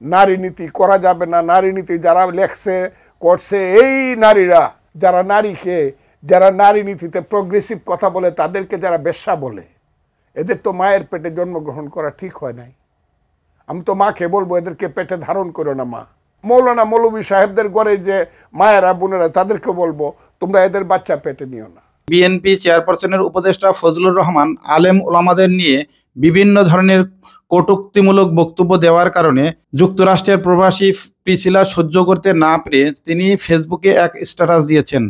নারী নীতি করা যাবে না, নারী নীতি যারা লেখছে করছে এই নারীরা, যারা নারী নীতিতে প্রোগ্রেসিভ কথা বলে তাদেরকে যারা বেশ্যা বলে, এদের তো মায়ের পেটে জন্মগ্রহণ করা ঠিক হয় নাই। আমি তো মাকে বলবো এদেরকে পেটে ধারণ করো না মা। মৌলানা মৌলভী সাহেবদের ঘরে যে মায়েরা বোনেরা তাদেরকে বলবো তোমরা এদের বাচ্চা পেটে নিও না। বিএনপি চেয়ারপারসনের উপদেষ্টা ফজলুর রহমান আলেম ওলামাদের নিয়ে বিভিন্ন ধরনের কটূক্তিমূলক বক্তব্য দেওয়ার কারণে যুক্তরাষ্ট্রের প্রবাসী প্রিসিলা সহ্য করতে না পেরে তিনি ফেসবুকে এক স্ট্যাটাস দিয়েছেন।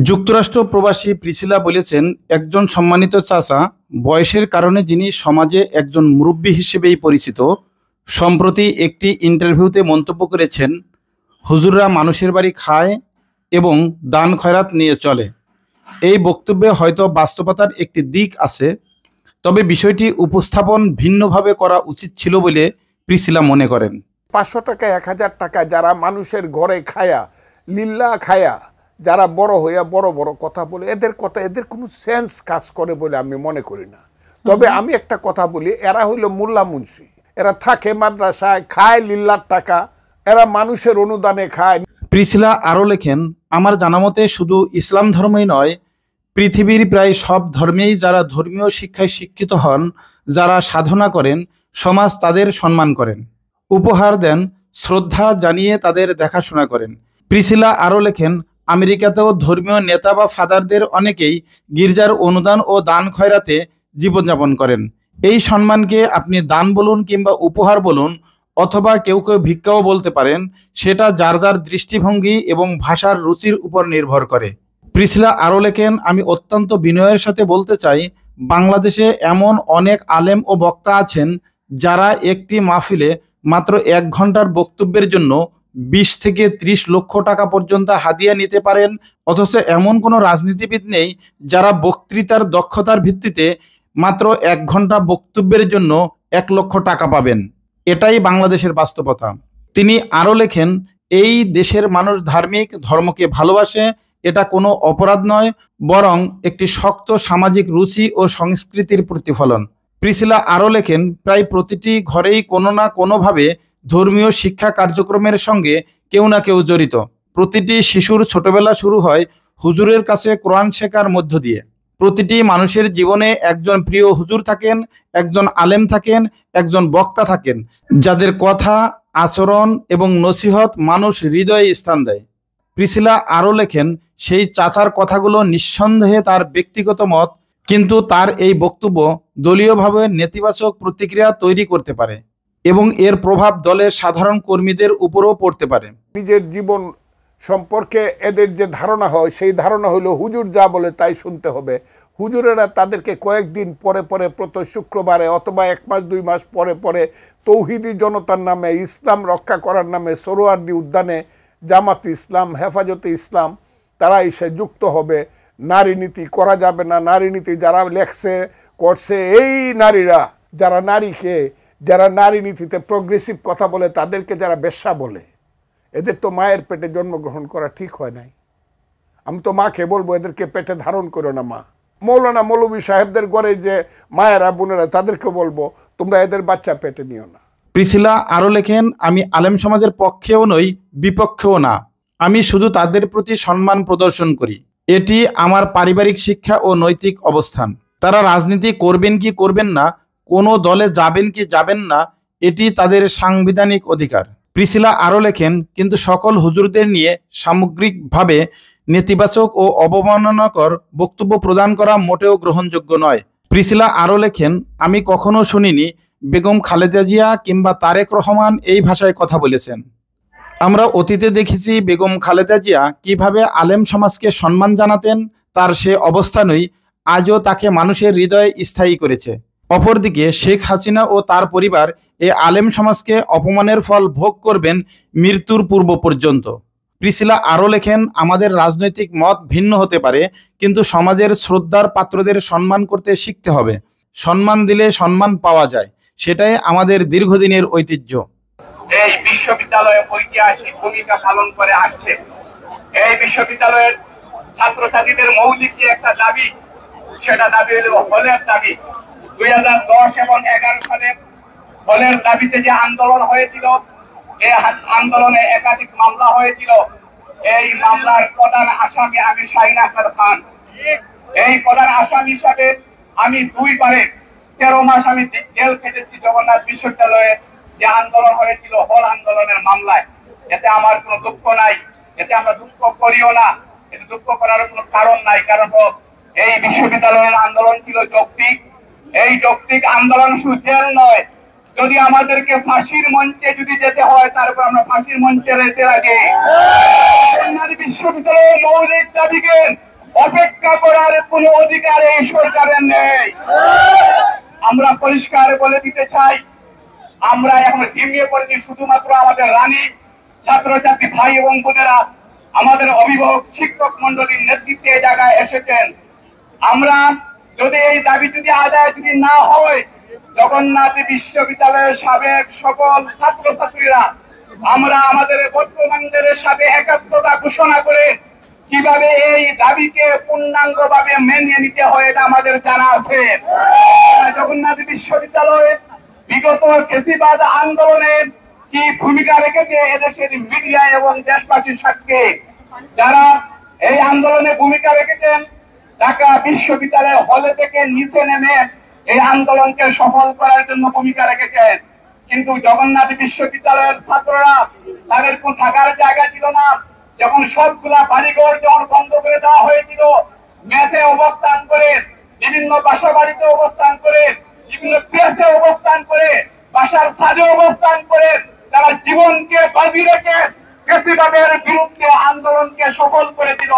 যুক্তরাষ্ট্র প্রবাসী প্রিসিলা বলেছেন, একজন সম্মানিত চাচা, বয়সের কারণে যিনি সমাজে একজন মুরব্বী হিসেবেই পরিচিত, সম্প্রতি একটি ইন্টারভিউতে মন্তব্য করেছেন, হুজুররা মানুষের বাড়ি খায় এবং দান খয়রাত নিয়ে চলে। এই বক্তব্যে হয়তো বাস্তবতার একটি দিক আছে, তবে বিষয়টি উপস্থাপন ভিন্নভাবে করা উচিত ছিল বলে প্রিসিলা মনে করেন। 500 টাকা 1000 টাকা যারা মানুষের ঘরে খায়া লিল্লা খায়া যারা বড় হইয়া বড় বড় কথা বলে, এদের কোনো সেন্স কাজ করে বলে আমি মনে করি না। তবে আমি একটা কথা বলি, এরা হইল মোল্লা মুন্সি, এরা থাকে মাদ্রাসায়, খায় লিল্লার টাকা, এরা মানুষের অনুদানে খায়। প্রিসিলা আরও লেখেন, আমার জানামতে শুধু ইসলাম ধর্মই নয়, পৃথিবীর প্রায় সব ধর্মেই যারা ধর্মীয় শিক্ষায় শিক্ষিত হন, যারা সাধনা করেন, সমাজ তাদের সম্মান করেন, উপহার দেন, শ্রদ্ধা জানিয়ে তাদের দেখাশোনা করেন। প্রিসিলা আরও লেখেন, আমেরিকাতেও ধর্মীয় নেতা বা ফাদারদের অনেকেই গির্জার অনুদান ও দান খয়রাতে জীবনযাপন করেন। এই সম্মানকে আপনি দান বলুন কিংবা উপহার বলুন, অথবা কেউ কেউ ভিক্ষাও বলতে পারেন, সেটা যার যার দৃষ্টিভঙ্গি এবং ভাষার রুচির উপর নির্ভর করে। প্রিসিলা আরও লেখেন, আমি অত্যন্ত বিনয়ের সাথে বলতে চাই, বাংলাদেশে এমন অনেক আলেম ও বক্তা আছেন যারা একটি মাহফিলে মাত্র 1 ঘন্টার বক্তব্যের জন্য 20 থেকে 30 লক্ষ টাকা পর্যন্ত হাদিয়া নিতে পারেন, অথচ এমন কোনো রাজনীতিবিদ নেই যারা বক্তৃতার দক্ষতার ভিত্তিতে মাত্র 1 ঘন্টা বক্তব্যের জন্য 1 লক্ষ টাকা পাবেন। এটাই বাংলাদেশের বাস্তবতা। তিনি আরও লেখেন, এই দেশের মানুষ ধার্মিক, ধর্মকে ভালোবাসে, এটা কোনো অপরাধ নয়, বরং একটি শক্ত সামাজিক রুচি ও সংস্কৃতির প্রতিফলন। প্রিসিলা আরও লেখেন, প্রায় প্রতিটি ঘরেই কোনো না কোনোভাবে ধর্মীয় শিক্ষা কার্যক্রমের সঙ্গে কেউ না কেউ জড়িত। প্রতিটি শিশুর ছোটবেলা শুরু হয় হুজুরের কাছে কোরআন শেখার মধ্য দিয়ে। প্রতিটি মানুষের জীবনে একজন প্রিয় হুজুর থাকেন, একজন আলেম থাকেন, একজন বক্তা থাকেন, যাদের কথা, আচরণ এবং নসিহত মানুষ হৃদয়ে স্থান দেয়। প্রিসিলা আরও লেখেন, সেই চাচার কথাগুলো নিঃসন্দেহে তার ব্যক্তিগত মত, কিন্তু তার এই বক্তব্য দলীয়ভাবে নেতিবাচক প্রতিক্রিয়া তৈরি করতে পারে এবং এর প্রভাব দলের সাধারণ কর্মীদের উপরও পড়তে পারে। নিজের জীবন সম্পর্কে এদের যে ধারণা হয়, সেই ধারণা হলো হুজুর যা বলে তাই শুনতে হবে। হুজুরেরা তাদেরকে কয়েকদিন পরে পরে প্রতি শুক্রবারে অথবা 1 মাস 2 মাস পরে পরে তৌহিদি জনতার নামে, ইসলাম রক্ষা করার নামে সোহরাওয়ার্দী উদ্যানে জামাতে ইসলাম, হেফাজতে ইসলাম তারা এসে যুক্ত হবে। নারী নীতি করা যাবে না, নারী নীতি যারা লেখছে করছে এই নারীরা, যারা নারী নীতিতে প্রোগ্রেসিভ কথা বলে তাদেরকে যারা বেশ্যা বলে, এদের তো মায়ের পেটে জন্মগ্রহণ করা ঠিক হয় নাই। আমি তো মাকে বলবো এদেরকে পেটে ধারণ করো না মা। মৌলানা মৌলভী সাহেবদের ঘরে যে মায়েরা বোনেরা তাদেরকে বলবো তোমরা এদের বাচ্চা পেটে নিও না। প্রিসিলা আরও লেখেন, আমি আলেম সমাজের পক্ষেও নই, বিপক্ষেও না, আমি শুধু তাদের প্রতি সম্মান প্রদর্শন করি। এটি আমার পারিবারিক শিক্ষা ও নৈতিক অবস্থান। তারা রাজনীতি করবেন কি করবেন না, কোনো দলে যাবেন কি যাবেন না, এটি তাদের সাংবিধানিক অধিকার। প্রিসিলা আরও লেখেন, কিন্তু সকল হুজুরদের নিয়ে সামগ্রিকভাবে নেতিবাচক ও অবমাননাকর বক্তব্য প্রদান করা মোটেও গ্রহণযোগ্য নয়। প্রিসিলা আরও লেখেন, আমি কখনো শুনিনি বেগম খালেদা জিয়া কিংবা তারেক রহমান এই ভাষায় কথা বলেছেন। আমরা অতীতে দেখেছি বেগম খালেদা জিয়া কিভাবে আলেম সমাজকে সম্মান জানাতেন, তার সে অবস্থানই আজও তাকে মানুষের হৃদয়ে স্থায়ী করেছে। অপরদিকে শেখ হাসিনা ও তার পরিবার এ আলেম সমাজকে অপমানের ফল ভোগ করবেন মৃত্যুর পূর্ব পর্যন্ত। প্রিসিলা আরও লেখেন, আমাদের রাজনৈতিক মত ভিন্ন হতে পারে, কিন্তু সমাজের শ্রদ্ধার পাত্রদের সম্মান করতে শিখতে হবে। সম্মান দিলে সম্মান পাওয়া যায়, সেটাই আমাদের দীর্ঘদিনের ঐতিহ্য। এই বিশ্ববিদ্যালয়ে ঐতিহাসিক ভূমিকা পালন করে আসছে। এই বিশ্ববিদ্যালয়ের ছাত্রছাত্রীদের মৌলিক যে একটা দাবি, সেটা দাবি হলো হলের দাবি। 2010 এবং 11 সালে হলের দাবিতে যে আন্দোলন হয়েছিল, এই আন্দোলনে একাধিক মামলা হয়েছিল। এই মামলার প্রধান আসামি আমি শাহিন আহমেদ খান। এই প্রধান আসামি হিসাবে আমি 2 বারে 13 মাস আমি জেল খেটেছি জগন্নাথ বিশ্ববিদ্যালয়ে যে আন্দোলন হয়েছিল হল আন্দোলনের মামলায়। এতে আমার কোনো দুঃখ নাই, এতে আমরা দুঃখ করিও না, এতে দুঃখ করার কোনো কারণ নাই। কারণ এই বিশ্ববিদ্যালয়ের আন্দোলন ছিল যৌক্তিক। এই যৌক্তিক আন্দোলন শুধু জেল নয়, যদি আমাদেরকে ফাঁসির মঞ্চে যদি যেতে হয় তারপর আমরা ফাঁসির মঞ্চে যেতে লাগে। বিশ্ববিদ্যালয়ের মৌলিক দাবিকে অপেক্ষা করার কোন অধিকার এই সরকারের নেই। আমরা পরিষ্কার বলে দিতে চাই, আমরা এখন ঝিমিয়ে পড়েছি শুধুমাত্র আমাদের রানী ছাত্রছাত্রী ভাই এবং বোনেরা, আমাদের অভিভাবক শিক্ষক মন্ডলীর নেতৃত্বে এই জায়গায় এসেছেন। আমরা যদি এই দাবি যদি আদায় যদি না হয়, জগন্নাথ বিশ্ববিদ্যালয়ের সাবেক সকল ছাত্রছাত্রীরা আমরা আমাদের বর্তমানদের সাথে একাত্মতা ঘোষণা করে কিভাবে এই দাবিকে পূর্ণাঙ্গভাবে মেনে নিতে হয় এটা আমাদের জানা আছে। জগন্নাথ বিশ্ববিদ্যালয়ে বিগত ফেসিবাদ আন্দোলনে কি ভূমিকা রেখেছে এদেশের মিডিয়া এবং দেশবাসীর সাথে যারা এই আন্দোলনে ভূমিকা রেখেছেন, ঢাকা বিশ্ববিদ্যালয়ের হলে থেকে নিচে নেমে এই আন্দোলনকে সফল করার জন্য ভূমিকা রেখেছেন। কিন্তু জগন্নাথ বিশ্ববিদ্যালয়ের ছাত্ররা তাদের কোন থাকার জায়গা ছিল না। যখন সবগুলা বাড়িঘর যখন বন্ধ করে দেওয়া হয়েছিল, মেসে অবস্থান করে, বিভিন্ন বাসা বাড়িতে অবস্থান করে, বিভিন্ন প্লেসে অবস্থান করে, বাসার ছাদে অবস্থান করে তারা জীবনকে বাজি রেখে ফ্যাসিবাদের বিরুদ্ধে আন্দোলনকে সফল করে দিল।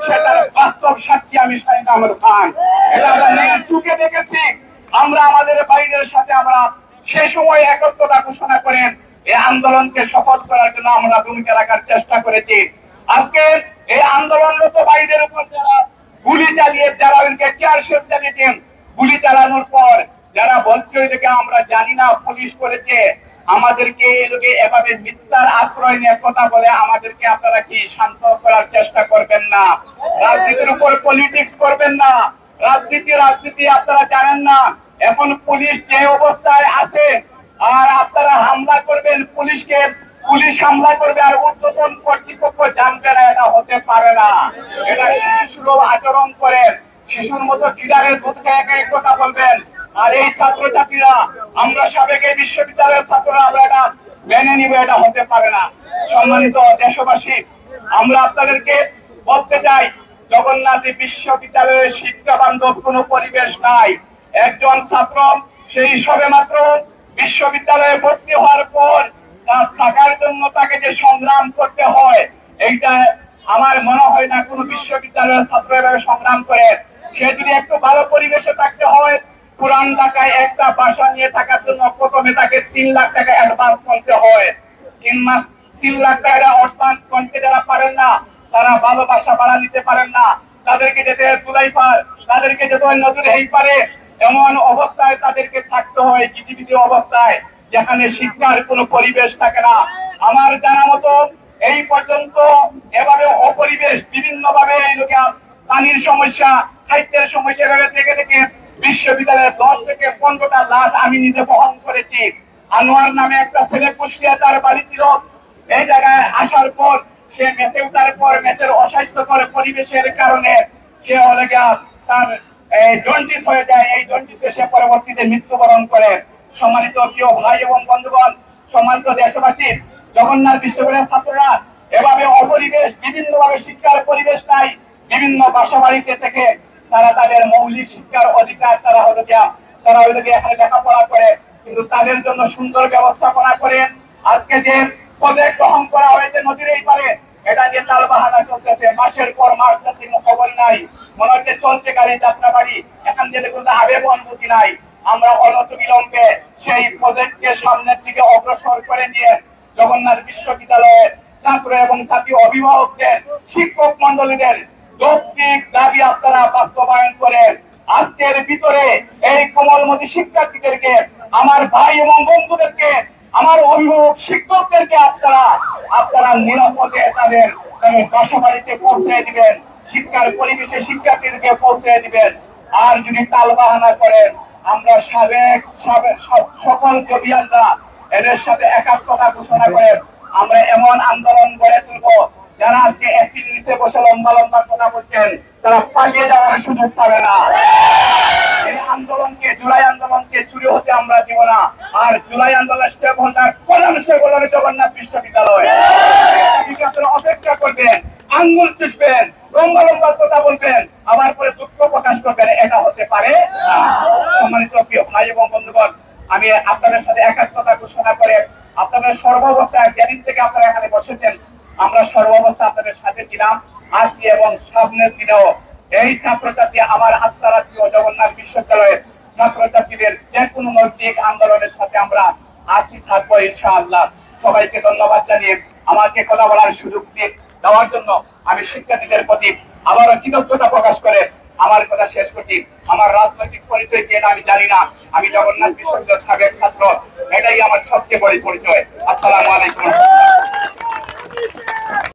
সেটার বাস্তব সাক্ষী আমি শাহিন আহমেদ খান। এটা আমরা চোখে দেখেছি। আমরা আমাদের বাইরের সাথে আমরা সে সময় একত্রতা ঘোষণা করে এই আন্দোলনকে সফল করার জন্য আমরা ভূমিকা রাখার চেষ্টা করেছি। আজকে এই আন্দোলনরত বাইরের উপর যারা গুলি চালিয়ে, যারা কেয়ারশেল চালিয়েছেন, গুলি চালানোর পর যারা বলছে এটাকে আমরা জানি না পুলিশ করেছে, আমাদেরকে এলোকে এভাবে মিথ্যার আশ্রয় নিয়ে কথা বলে আমাদেরকে আপনারা কি শান্ত করার চেষ্টা করবেন না? রাজনীতির উপর পলিটিক্স করবেন না। রাজনীতি আপনারা জানেন না। এখন পুলিশ যে অবস্থায় আছে আর আপনারা হামলা করবেন পুলিশকে, পুলিশ হামলা করবে আর ঊর্ধ্বতন কর্তৃপক্ষ জানবে না, এটা হতে পারে না। এটা শিশুসুলভ আচরণ করেন, শিশুর মতো ফিডারের দুধ খেয়ে কথা বলবেন। আর এই ছাত্রছাত্রীরা, আমরা সাবেক এই বিশ্ববিদ্যালয়ের ছাত্ররা আমরা এটা মেনে নিব, এটা হতে পারে না। সম্মানিত দেশবাসী, আমরা আপনাদেরকে বলতে চাই, জগন্নাথ বিশ্ববিদ্যালয়ের শিক্ষা বান্ধব কোনো পরিবেশ নাই। একজন ছাত্র সেই সবেমাত্র বিশ্ববিদ্যালয়ে ভর্তি হওয়ার পর তার থাকার জন্য তাকে যে সংগ্রাম করতে হয়, এইটা আমার মনে হয় না কোন বিশ্ববিদ্যালয়ের ছাত্র এভাবে সংগ্রাম করে। সে যদি একটু ভালো পরিবেশে থাকতে হয়, পুরান ঢাকায় একটা বাসা নিয়ে থাকার জন্য প্রথমে তাকে 3 লাখ টাকা অ্যাডভান্স করতে হয়। 3 লাখ টাকা অ্যাডভান্স করতে যারা পারেন না, তারা ভালো বাসা ভাড়া নিতে পারেন না, তাদেরকে যেতে দুলাইপার, তাদেরকে যেতে হয় নজরে এই পারে, এমন অবস্থায় তাদেরকে থাকতে হয় গিজিবিজি অবস্থায়, যেখানে শিক্ষার কোনো পরিবেশ থাকে না। আমার জানা মতো এই পর্যন্ত এভাবে অপরিবেশ বিভিন্ন ভাবে এই লোকে পানির সমস্যা, খাদ্যের সমস্যা থেকে থেকে বিশ্ববিদ্যালয়ের 10 থেকে 15টা লাশ আমি নিজে বহন করেছি। আনোয়ার নামে একটা ছেলে কুষ্টিয়া, তার বাড়ি ছিল এই জায়গায় আসার পর সে মেসে উঠার পর মেসের অস্বাস্থ্যকর পরিবেশের কারণে সে হলে তার জন্ডিস হয়ে যায়। এই জন্ডিসে সে পরবর্তীতে মৃত্যুবরণ করে। সম্মানিত প্রিয় ভাই এবং বন্ধুগণ, সম্মানিত দেশবাসী, জগন্নাথ বিশ্ববিদ্যালয়ের ছাত্ররা এভাবে অপরিবেশ, বিভিন্ন ভাবে শিক্ষার পরিবেশ নাই, বিভিন্ন বাসা বাড়িতে থেকে তারা তাদের মৌলিক শিক্ষার অধিকার তারা এখানে লেখাপড়া করে, কিন্তু তাদের জন্য সুন্দর ব্যবস্থাপনা করে আজকে যে পদে গ্রহণ করা হয়েছে নদীর এই পারে, এটা নিয়ে তালবাহানা চলতেছে। মাসের পর মাস যাচ্ছে, খবর নাই, মনে হচ্ছে চলছে গাড়ি যাত্রা বাড়ি, এখান থেকে কোনো আবেগ অনুভূতি নাই। আমরা অনত বিলম্বে সেই প্রজেক্টকে সামনের দিকে অগ্রসর করে নিয়ে জগন্নাথ বিশ্ববিদ্যালয়ের ছাত্র এবং ছাত্রী অভিভাবকদের, শিক্ষক মন্ডলীদের যৌক্তিক দাবি আপনারা বাস্তবায়ন করেন। আজকের ভিতরে এই কোমলমতি শিক্ষার্থীদেরকে, আমার ভাই এবং বন্ধুদেরকে, আমার অভিভাবক শিক্ষকদেরকে আপনারা নিরাপদে তাদের বাসা বাড়িতে পৌঁছে দিবেন, শিক্ষার পরিবেশে শিক্ষার্থীদেরকে পৌঁছে দিবেন। আর যদি তালবাহানা করেন, আমরা সকল জবিয়ানরা এদের সাথে একাত্মতা ঘোষণা করে আমরা এমন আন্দোলন গড়ে তুলবো যারা আজকে এসির নিচে বসে লম্বা লম্বা কথা বলছেন তারা পালিয়ে যাওয়ার সুযোগ পাবে না। এই আন্দোলনকে, জুলাই আন্দোলনকে চুরি হতে আমরা দিব না। আর জুলাই আন্দোলন স্টেক হোল্ডার প্রধান স্টেক হোল্ডার জগন্নাথ বিশ্ববিদ্যালয়। আপনারা অপেক্ষা করবেন, আঙ্গুল চুষবেন, লম্বা লম্বা কথা বলবেন, আবার পরে দুঃখ প্রকাশ করবেন, এটা হতে পারে না। সম্মানিত প্রিয় ভাই এবং বন্ধুগণ, আমি আপনাদের সাথে একাত্মতা ঘোষণা করে আপনাদের সর্বাবস্থায় যেদিন থেকে আপনারা এখানে বসেছেন আমরা সর্বাবস্থা আপনাদের সাথে ছিলাম। আজকে এবং সামনের দিনেও এই ছাত্রছাত্রী আমার আত্মার আত্মীয় জগন্নাথ বিশ্ববিদ্যালয়ের ছাত্রছাত্রীদের যে কোনো নৈতিক আন্দোলনের সাথে আমরা আছি, থাকবো ইনশাআল্লাহ। সবাইকে ধন্যবাদ জানিয়ে আমাকে কথা বলার সুযোগ দেওয়ার জন্য আমি শিক্ষার্থীদের প্রতি আবারও কৃতজ্ঞতা প্রকাশ করে আমার কথা শেষ করছি। আমার রাজনৈতিক পরিচয় কি আমি জানি না, আমি জগন্নাথ বিশ্ববিদ্যালয়ের সাবেক ছাত্র, এটাই আমার সবচেয়ে বড় পরিচয়। আসসালামু আলাইকুম।